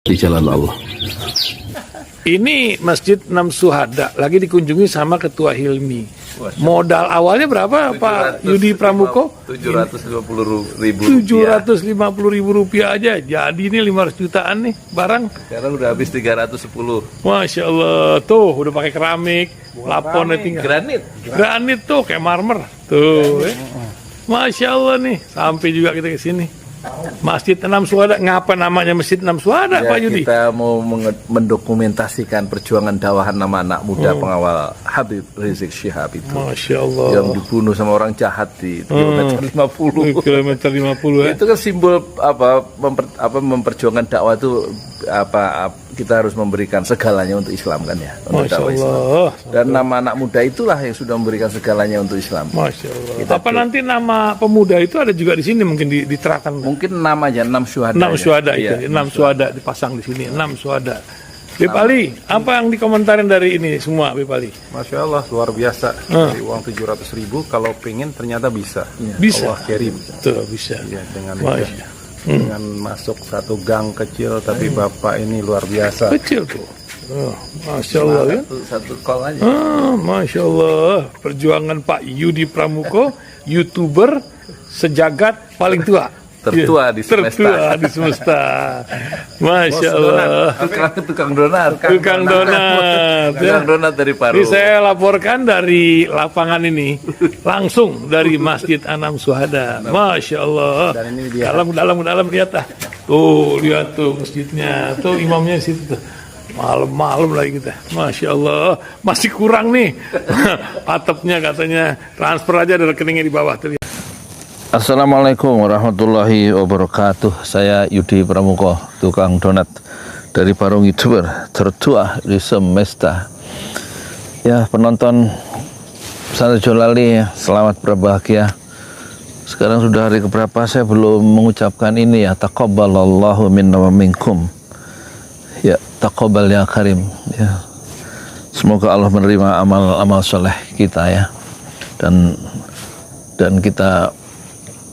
di jalan Allah. Ini Masjid Enam Syuhada lagi dikunjungi sama Ketua Hilmi. Modal awalnya berapa Pak Yudi Pramuko? 750.000 Rp750.000 aja. Jadi ini 500 jutaan nih barang. Sekarang udah habis 310. Masya Allah, tuh udah pakai keramik, plafonnya tinggal. Granit tuh kayak marmer. Tuh, Masya Allah nih, sampai juga kita ke sini. Masjid Enam Syuhada, ngapa namanya Masjid Enam Syuhada, Ya, Pak Yudi? kita mau mendokumentasikan perjuangan dakwah nama anak muda pengawal Habib Rizik Syihab itu. Masya Allah. Yang dibunuh sama orang jahat di kilometer 50. Kilometer 50 ya. Itu kan simbol memperjuangkan dakwah itu kita harus memberikan segalanya untuk Islam kan ya, untuk Masya dakwah Islam. Allah. Dan nama anak muda itulah yang sudah memberikan segalanya untuk Islam. Masya Allah. Apa nanti nama pemuda itu ada juga di sini mungkin diterapkan? Mungkin namanya 6 syuhada. 6 syuhada itu, Iya, 6 syuhada dipasang di sini, 6 syuhada. Bipali, apa yang dikomentarin dari ini semua, Bipali? Masya Allah, luar biasa. Dari uang 700.000, kalau pengen ternyata bisa. Bisa. Allah kirim. Tuh, bisa. Ya, dengan masuk satu gang kecil, tapi Bapak ini luar biasa. Kecil tuh. Oh, Masya Allah ya. Satu call aja. Masya Allah. Perjuangan Pak Yudi Pramuko, YouTuber sejagat paling tua. Tertua di semesta. Tertua di semesta. Masya Allah. Tukang donat. Tukang donat. Tukang donat dari Paru. Ini saya laporkan dari lapangan ini, langsung dari Masjid Enam Syuhada. Masya Allah. Dan ini dia. Dalam lihat ah. Tuh, lihat tuh masjidnya. Tuh imamnya di situ tuh. Malam-malam lagi kita. Masya Allah. Masih kurang nih. Atapnya katanya. Transfer aja dari rekeningnya di bawah. Tuh. Assalamualaikum warahmatullahi wabarakatuh. Saya Yudi Pramuko, tukang donat dari Parung, YouTuber tertua di semesta. Ya, penonton Pesantren Jolali, selamat berbahagia. Sekarang sudah hari keberapa saya belum mengucapkan ini ya, taqabbalallahu minna wa minkum. Ya, taqabbal ya karim. Ya. Semoga Allah menerima amal-amal soleh kita ya. Dan kita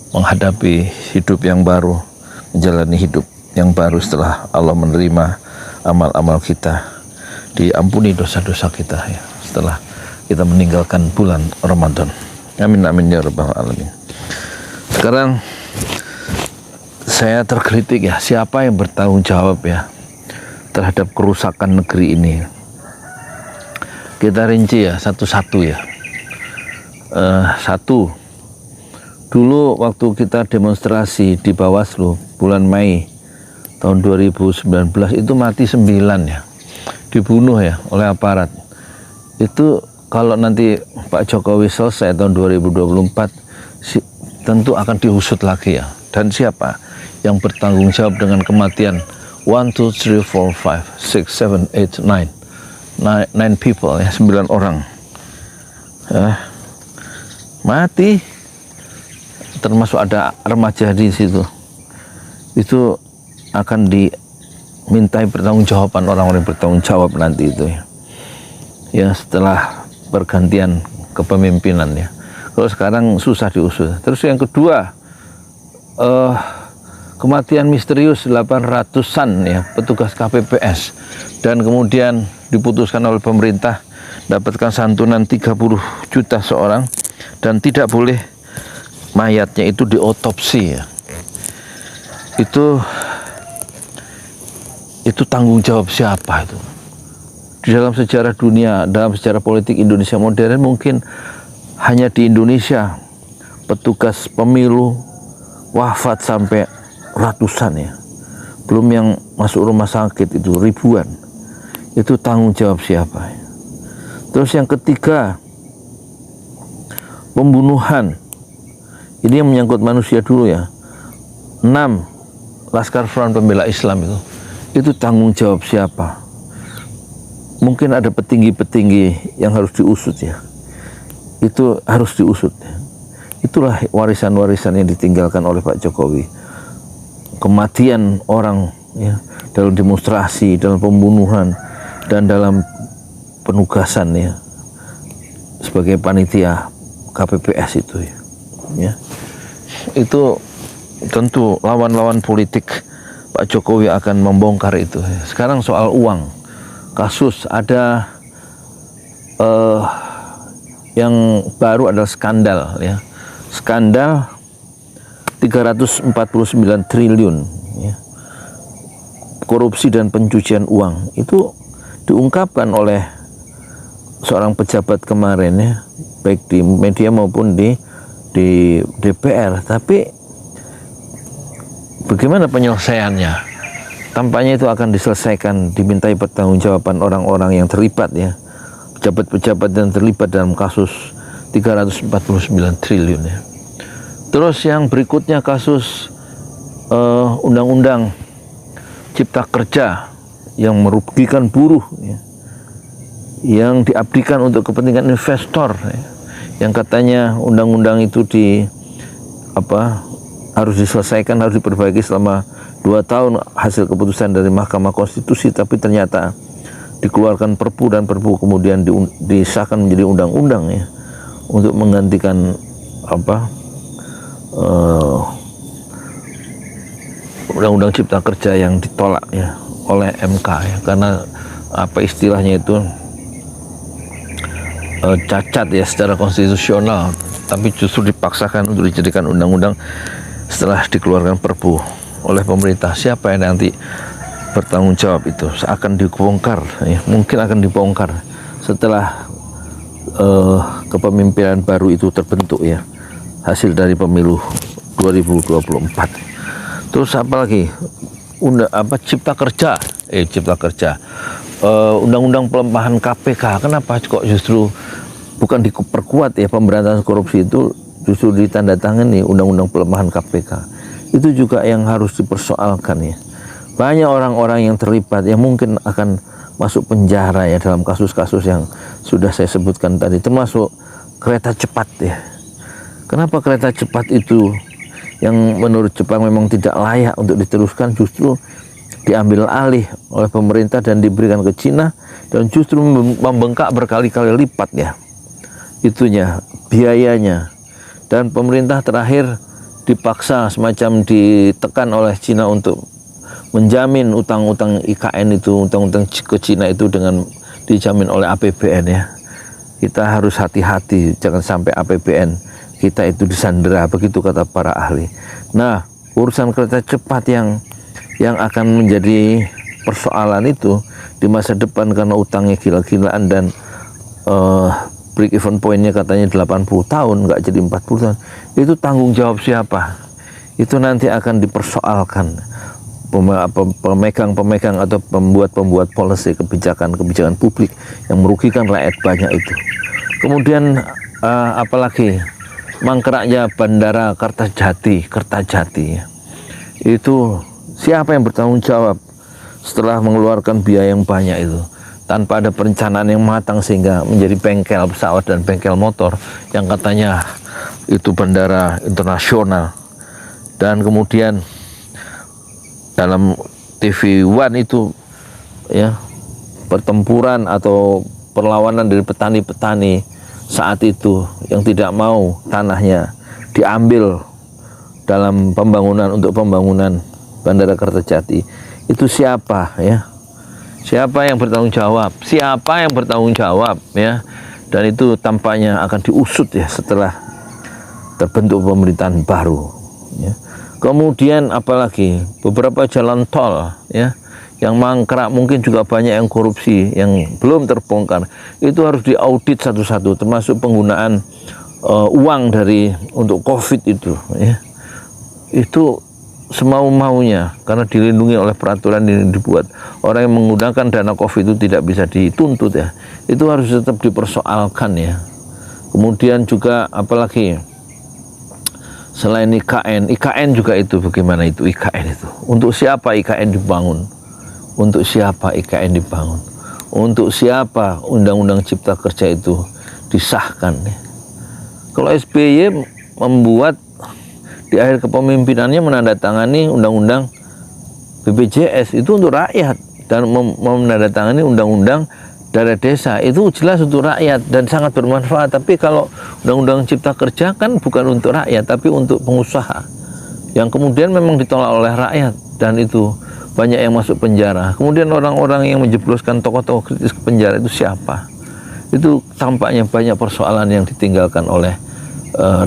menghadapi hidup yang baru, menjalani hidup yang baru setelah Allah menerima amal-amal kita, diampuni dosa-dosa kita ya, setelah kita meninggalkan bulan Ramadan. Amin amin ya rabbal alamin. Sekarang saya tergelitik ya, siapa yang bertanggung jawab ya terhadap kerusakan negeri ini? Kita rinci ya satu-satu ya. Satu, dulu waktu kita demonstrasi di Bawaslu bulan Mei tahun 2019 itu mati 9 ya, dibunuh ya oleh aparat. Itu kalau nanti Pak Jokowi selesai tahun 2024 tentu akan diusut lagi ya. Dan siapa yang bertanggung jawab dengan kematian 1, 2, 3, 4, 5, 6, 7, 8, 9 people ya, 9 orang mati, termasuk ada remaja di situ. Itu akan dimintai pertanggungjawaban orang-orang yang bertanggung jawab nanti itu ya. Ya, setelah pergantian kepemimpinan ya. Kalau sekarang susah diusut. Terus yang kedua, kematian misterius 800-an ya petugas KPPS, dan kemudian diputuskan oleh pemerintah dapatkan santunan 30 juta seorang dan tidak boleh mayatnya itu diotopsi ya. Itu tanggung jawab siapa itu? Di dalam sejarah dunia, dalam sejarah politik Indonesia modern, mungkin hanya di Indonesia petugas pemilu wafat sampai ratusan ya. Belum yang masuk rumah sakit itu ribuan. Itu tanggung jawab siapa ya? Terus yang ketiga, pembunuhan. Ini yang menyangkut manusia dulu ya. 6, Laskar Front Pembela Islam itu tanggung jawab siapa? Mungkin ada petinggi-petinggi yang harus diusut ya. Itu harus diusut ya. Itulah warisan-warisan yang ditinggalkan oleh Pak Jokowi. Kematian orang ya, dalam demonstrasi, dalam pembunuhan, dan dalam penugasan ya sebagai panitia KPPS itu ya. Itu tentu lawan-lawan politik Pak Jokowi akan membongkar itu. Sekarang soal uang, kasus ada yang baru adalah skandal ya. Skandal 349 triliun ya. Korupsi dan pencucian uang itu diungkapkan oleh seorang pejabat kemarin ya, baik di media maupun di DPR. Tapi bagaimana penyelesaiannya? Tampaknya itu akan diselesaikan, dimintai pertanggungjawaban orang-orang yang terlibat ya, pejabat-pejabat yang terlibat dalam kasus 349 triliun ya. Terus yang berikutnya kasus undang-undang Cipta Kerja yang merugikan buruh ya, yang diabdikan untuk kepentingan investor ya, yang katanya undang-undang itu harus diselesaikan, harus diperbaiki selama 2 tahun hasil keputusan dari Mahkamah Konstitusi, tapi ternyata dikeluarkan Perpu dan Perpu kemudian disahkan menjadi undang-undang ya, untuk menggantikan undang-undang Cipta Kerja yang ditolak ya oleh MK ya, karena istilahnya itu cacat ya secara konstitusional, tapi justru dipaksakan untuk dijadikan undang-undang setelah dikeluarkan Perpu oleh pemerintah. Siapa yang nanti bertanggung jawab itu akan dibongkar ya, mungkin akan dibongkar setelah kepemimpinan baru itu terbentuk ya, hasil dari pemilu 2024. Terus apa lagi? Cipta Kerja, undang-undang pelemahan KPK. Kenapa kok justru bukan diperkuat ya pemberantasan korupsi itu, justru ditandatangani undang-undang pelemahan KPK. Itu juga yang harus dipersoalkan ya. Banyak orang-orang yang terlibat yang mungkin akan masuk penjara ya dalam kasus-kasus yang sudah saya sebutkan tadi, termasuk kereta cepat ya. Kenapa kereta cepat itu yang menurut Jepang memang tidak layak untuk diteruskan justru diambil alih oleh pemerintah dan diberikan ke Cina, dan justru membengkak berkali-kali lipat ya itunya, biayanya, dan pemerintah terakhir dipaksa semacam ditekan oleh Cina untuk menjamin utang-utang IKN itu, utang-utang ke Cina itu dengan dijamin oleh APBN ya. Kita harus hati-hati jangan sampai APBN kita itu disandera, begitu kata para ahli. Nah, urusan kereta cepat yang akan menjadi persoalan itu di masa depan karena utangnya gila-gilaan dan break even point-nya katanya 80 tahun, nggak jadi 40 tahun. Itu tanggung jawab siapa? Itu nanti akan dipersoalkan pemegang atau pembuat policy, kebijakan publik yang merugikan rakyat banyak itu. Kemudian apalagi mangkraknya Bandara Kertajati itu siapa yang bertanggung jawab setelah mengeluarkan biaya yang banyak itu tanpa ada perencanaan yang matang sehingga menjadi bengkel pesawat dan bengkel motor yang katanya itu bandara internasional. Dan kemudian dalam TV One itu ya, pertempuran atau perlawanan dari petani-petani saat itu yang tidak mau tanahnya diambil dalam untuk pembangunan Bandara Kertajati. Itu siapa ya? Siapa yang bertanggung jawab? Siapa yang bertanggung jawab ya? Dan itu tampaknya akan diusut ya setelah terbentuk pemerintahan baru ya. Kemudian apalagi beberapa jalan tol ya yang mangkrak, mungkin juga banyak yang korupsi yang belum terbongkar. Itu harus diaudit satu-satu, termasuk penggunaan uang untuk COVID itu ya. Itu semau-maunya karena dilindungi oleh peraturan yang dibuat. Orang yang menggunakan dana COVID itu tidak bisa dituntut ya. Itu harus tetap dipersoalkan ya. Kemudian juga apalagi selain IKN juga itu, bagaimana itu IKN itu? Untuk siapa IKN dibangun? Untuk siapa IKN dibangun? Untuk siapa Undang-Undang Cipta Kerja itu disahkan? Kalau SBY membuat di akhir kepemimpinannya menandatangani Undang-Undang BPJS itu untuk rakyat, dan menandatangani Undang-Undang Dana Desa itu jelas untuk rakyat dan sangat bermanfaat. Tapi kalau Undang-Undang Cipta Kerja kan bukan untuk rakyat tapi untuk pengusaha, yang kemudian memang ditolak oleh rakyat, dan itu banyak yang masuk penjara. Kemudian orang-orang yang menjebloskan tokoh-tokoh kritis ke penjara itu siapa? Itu tampaknya banyak persoalan yang ditinggalkan oleh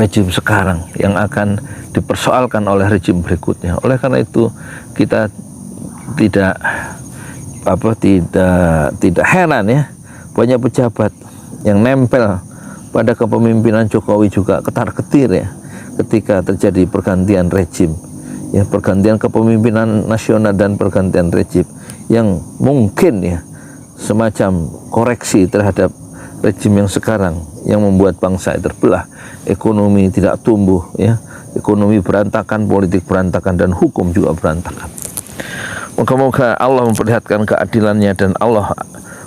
rejim sekarang yang akan dipersoalkan oleh rejim berikutnya. Oleh karena itu kita tidak heran ya, banyak pejabat yang nempel pada kepemimpinan Jokowi juga ketar-ketir ya ketika terjadi pergantian rejim. Ya, pergantian kepemimpinan nasional dan pergantian rejim yang mungkin ya semacam koreksi terhadap rejim yang sekarang yang membuat bangsa terbelah, ekonomi tidak tumbuh ya, ekonomi berantakan, politik berantakan, dan hukum juga berantakan. Moga-moga Allah memperlihatkan keadilannya dan Allah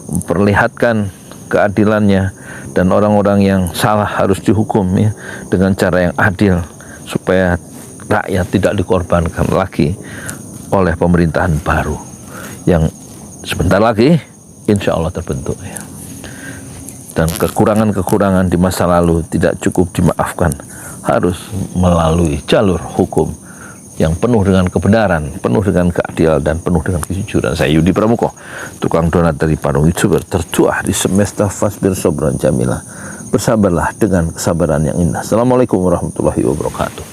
memperlihatkan keadilannya, dan orang-orang yang salah harus dihukum ya dengan cara yang adil supaya rakyat tidak dikorbankan lagi oleh pemerintahan baru yang sebentar lagi insya Allah terbentuk ya. Dan kekurangan-kekurangan di masa lalu tidak cukup dimaafkan, harus melalui jalur hukum yang penuh dengan kebenaran, penuh dengan keadilan, dan penuh dengan kejujuran. Saya Yudi Pramuko, tukang donat dari Parung YouTuber tercuah di semesta Fasbir Sobron Jamilah. Bersabarlah dengan kesabaran yang indah. Assalamualaikum warahmatullahi wabarakatuh.